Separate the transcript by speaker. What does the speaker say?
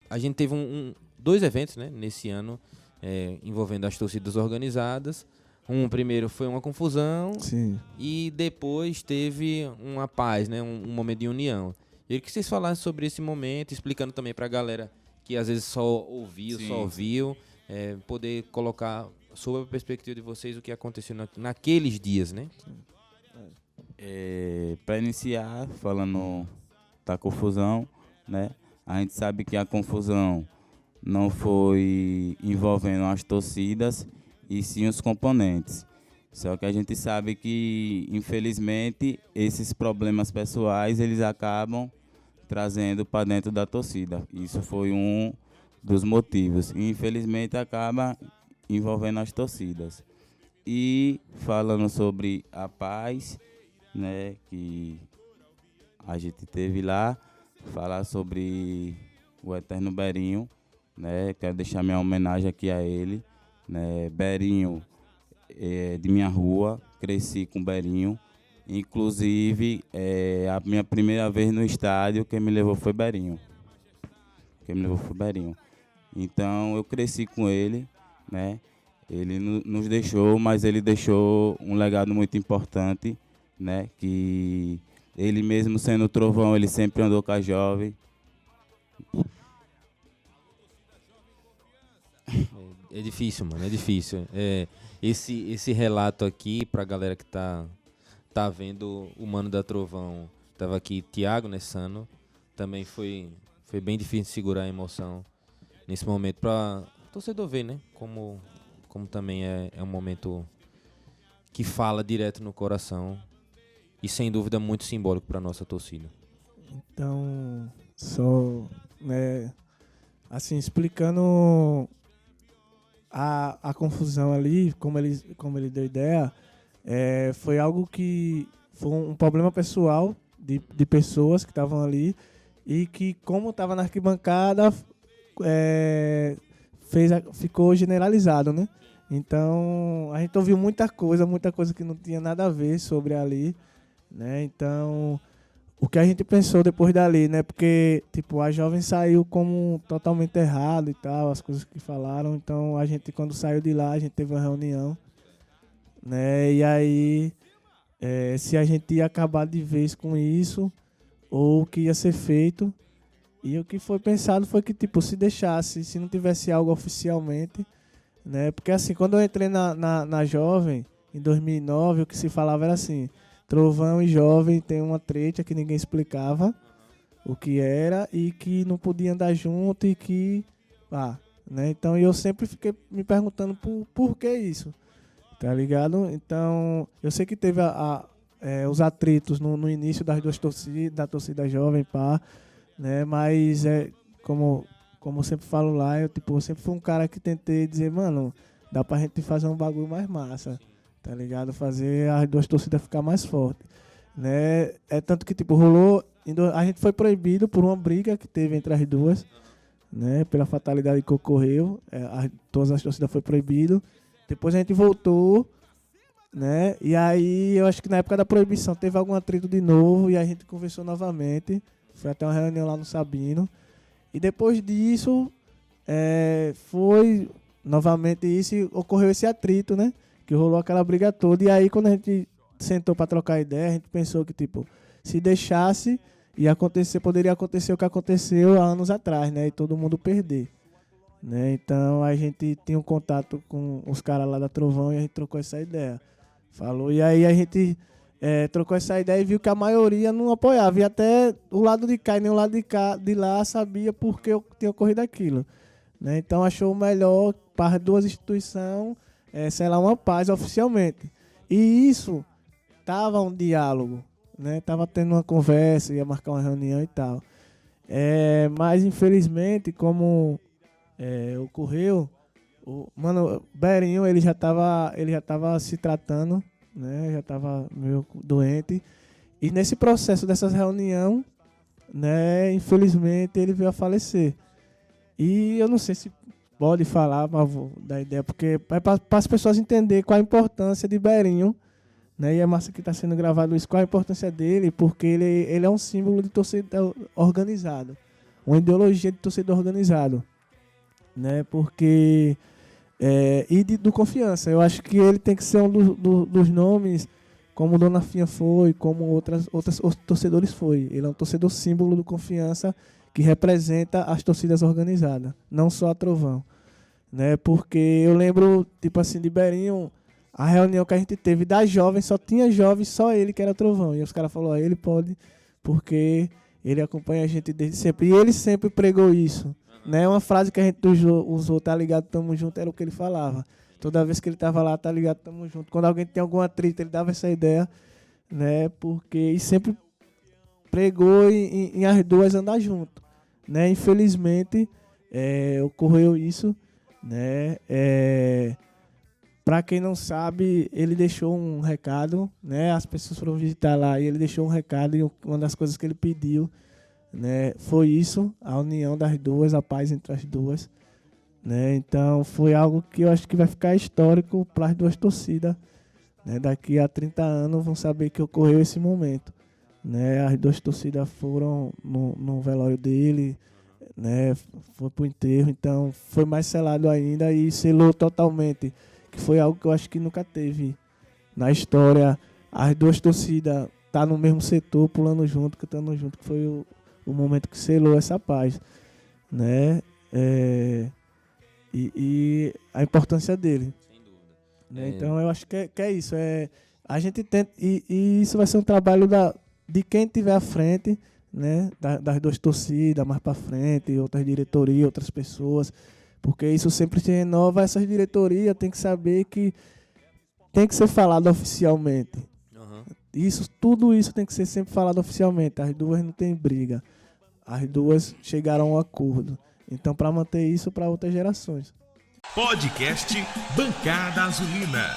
Speaker 1: a gente teve dois eventos, né, nesse ano, envolvendo as torcidas organizadas. Primeiro foi uma confusão.
Speaker 2: Sim.
Speaker 1: E depois teve uma paz, né, um momento de união. Eu queria que vocês falassem sobre esse momento, explicando também para a galera que às vezes só ouviu,
Speaker 3: Sim,
Speaker 1: só ouviu, poder colocar sob a perspectiva de vocês o que aconteceu naqueles dias, né?
Speaker 3: Para iniciar, falando da confusão, né? A gente sabe que a confusão não foi envolvendo as torcidas e sim os componentes. Só que a gente sabe que, infelizmente, esses problemas pessoais eles acabam trazendo para dentro da torcida. Isso foi um dos motivos. E, infelizmente, acaba envolvendo as torcidas. E falando sobre a paz, né, que a gente teve lá, falar sobre o Eterno Berinho, né, quero deixar minha homenagem aqui a ele, né, Berinho é de minha rua, cresci com Berinho, inclusive a minha primeira vez no estádio, quem me levou foi Berinho, então eu cresci com ele, né, ele nos deixou, mas ele deixou um legado muito importante, né, que ele mesmo sendo trovão, ele sempre andou com a jovem.
Speaker 1: É difícil, mano, é difícil. Esse relato aqui, pra galera que tá vendo o Mano da Trovão, tava aqui Thiago Nessano, também foi bem difícil segurar a emoção nesse momento pra torcedor ver, né, como também é um momento que fala direto no coração e sem dúvida muito simbólico pra nossa torcida.
Speaker 2: Então, só, né, assim, explicando a confusão ali, como ele deu ideia, foi algo que foi um problema pessoal de pessoas que estavam ali e que, como estava na arquibancada, ficou generalizado, né? Então, a gente ouviu muita coisa que não tinha nada a ver sobre ali, né? Então, o que a gente pensou depois dali, né? Porque, tipo, a jovem saiu como totalmente errado e tal, as coisas que falaram. Então, a gente, quando saiu de lá, a gente teve uma reunião, né? E aí, se a gente ia acabar de vez com isso, ou o que ia ser feito. E o que foi pensado foi que, tipo, se deixasse, se não tivesse algo oficialmente, né? Porque, assim, quando eu entrei na Jovem, em 2009, o que se falava era assim: Trovão e Jovem tem uma treta que ninguém explicava o que era e que não podia andar junto e que... né? Então eu sempre fiquei me perguntando por que isso, tá ligado? Então eu sei que teve os atritos no início das duas torcidas, da torcida jovem, né? Mas como eu sempre falo lá, eu sempre fui um cara que tentei dizer, mano, dá pra gente fazer um bagulho mais massa, tá ligado? Fazer as duas torcidas ficar mais fortes, né? Tanto que, rolou... A gente foi proibido por uma briga que teve entre as duas, né? Pela fatalidade que ocorreu. Todas as torcidas foi proibido. Depois a gente voltou, né? E aí, eu acho que na época da proibição teve algum atrito de novo e a gente conversou novamente. Foi até uma reunião lá no Sabino. E depois disso, foi novamente isso e ocorreu esse atrito, né? Que rolou aquela briga toda. E aí, quando a gente sentou para trocar ideia, a gente pensou que, se deixasse, poderia acontecer o que aconteceu há anos atrás, né? E todo mundo perder, né? Então, a gente tinha um contato com os caras lá da Trovão e a gente trocou essa ideia. Falou, e aí a gente trocou essa ideia e viu que a maioria não apoiava. E até o lado de cá e nem o lado de lá sabia por que tinha ocorrido aquilo, né? Então, achou melhor para as duas instituições selar uma paz oficialmente. E isso tava um diálogo, né? Tava tendo uma conversa, ia marcar uma reunião e tal. Mas infelizmente, como ocorreu, o Berinho, ele já tava se tratando, né? Já tava meio doente. E nesse processo dessas reuniões, né, infelizmente ele veio a falecer. E eu não sei se pode falar, mas vou dar ideia, porque é para as pessoas entenderem qual a importância de Berinho, né? E é massa que está sendo gravado isso, qual a importância dele, porque ele é um símbolo de torcida organizada. uma ideologia de torcedor organizado, né? Porque do Confiança, eu acho que ele tem que ser um dos nomes, como o Dona Finha foi, como outros torcedores foi. Ele é um torcedor símbolo do Confiança que representa as torcidas organizadas, não só a Trovão, né? Porque eu lembro, tipo assim, de Berinho, a reunião que a gente teve das jovens, só tinha jovens, só ele que era Trovão. E os caras falaram, ele pode, porque ele acompanha a gente desde sempre. E ele sempre pregou isso, né? Uma frase que a gente usou, tá ligado, tamo junto, era o que ele falava. Toda vez que ele tava lá, tá ligado, tamo junto. Quando alguém tem alguma treta, ele dava essa ideia, né? Porque e sempre pregou em as duas andar junto, né? Infelizmente, ocorreu isso, né? Para quem não sabe, ele deixou um recado, né? As pessoas foram visitar lá e ele deixou um recado, e uma das coisas que ele pediu, né, foi isso, a união das duas, a paz entre as duas, né? Então foi algo que eu acho que vai ficar histórico para as duas torcidas, né? Daqui a 30 anos vão saber que ocorreu esse momento, né? As duas torcidas foram no velório dele, né? Foi pro enterro, então foi mais selado ainda e selou totalmente, que foi algo que eu acho que nunca teve na história, as duas torcidas tá no mesmo setor, pulando junto, cantando junto, que foi o momento que selou essa paz, né? E a importância dele. Sem dúvida. Né? Então eu acho que é isso. A gente tenta, e isso vai ser um trabalho de quem estiver à frente, né? Das duas torcidas, mais para frente, outras diretorias, outras pessoas, porque isso sempre se renova. Essas diretorias tem que saber que tem que ser falado oficialmente. Tudo isso tem que ser sempre falado oficialmente. As duas não tem briga. As duas chegaram a um acordo. Então, para manter isso para outras gerações.
Speaker 4: Podcast Bancada Azulina.